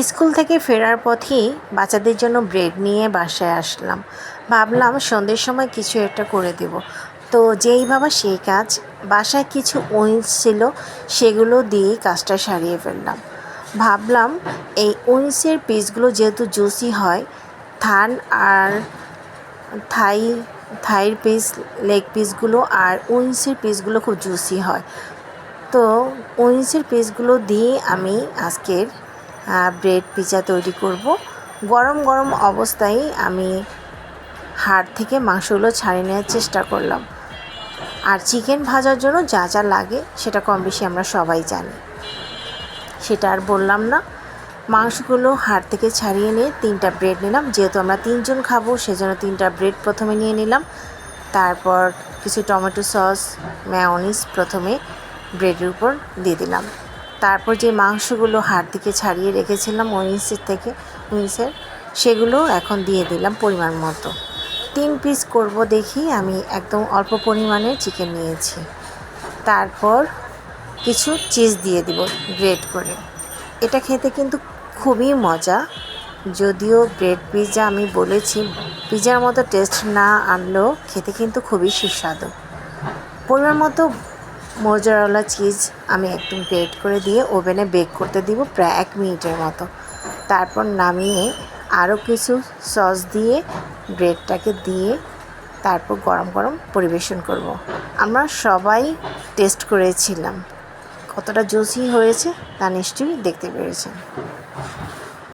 School থেকে ফেরার পথেই বাচ্চাদের জন্য ব্রেড নিয়ে বাসায় আসলাম। ভাবলাম সন্ধ্যের সময় কিছু একটা করে দেব। তো যেই বাবা সেই কাজ। বাসায় কিছু উইংস ছিল, সেগুলো দিয়ে কাজটা সারিয়ে ফেললাম। ভাবলাম এই উইংসের পিসগুলো যেহেতু জুসি হয়, থান আর থাই থাইর পিস, লেগ পিসগুলো আর উইংসের পিসগুলো খুব জুসি হয়। তো উইংসের পিসগুলো দিয়ে আমি আজকের ব্রেড পিৎজা তৈরি করব। গরম গরম অবস্থায় আমি হাড় থেকে মাংসগুলো ছাড়িয়ে নেওয়ার চেষ্টা করলাম। আর চিকেন ভাজার জন্য যা যা লাগে সেটা কম বেশি আমরা সবাই জানি, সেটা আর বললাম না। মাংসগুলো হাড় থেকে ছাড়িয়ে নিয়ে 3টা ব্রেড নিলাম। যেহেতু আমরা 3জন খাবো, সেজন্য 3টা ব্রেড প্রথমে নিয়ে নিলাম। তারপর কিছু টমেটো সস, মেয়োনিজ প্রথমে ব্রেডের উপর দিয়ে দিলাম। তারপর যে মাংসগুলো হাড় থেকে ছাড়িয়ে রেখেছিলাম উইংসের, সেগুলো এখন দিয়ে দিলাম পরিমাণ মতো। 3 পিস করব দেখি আমি একদম অল্প পরিমাণে চিকেন নিয়েছি। তারপর কিছু চিজ দিয়ে দিব গ্রেট করে। এটা খেতে কিন্তু খুবই মজা। যদিও ব্রেড পিৎজা আমি বলেছি পিৎজার মতো টেস্ট না আনলেও খেতে কিন্তু খুবই সুস্বাদু। পরিমাণ মতো মোজারেলা চিজ আমি একদম গ্রেট করে দিয়ে ওভেনে বেক করতে দিব প্রায় 1 মিনিটের মতো। তারপর নামিয়ে আরও কিছু সস দিয়ে ব্রেডটাকে দিয়ে তারপর গরম গরম পরিবেশন করব। আমরা সবাই টেস্ট করেছিলাম, কতটা জুসি হয়েছে তা নিশ্চয়ই দেখতে পেরেছেন।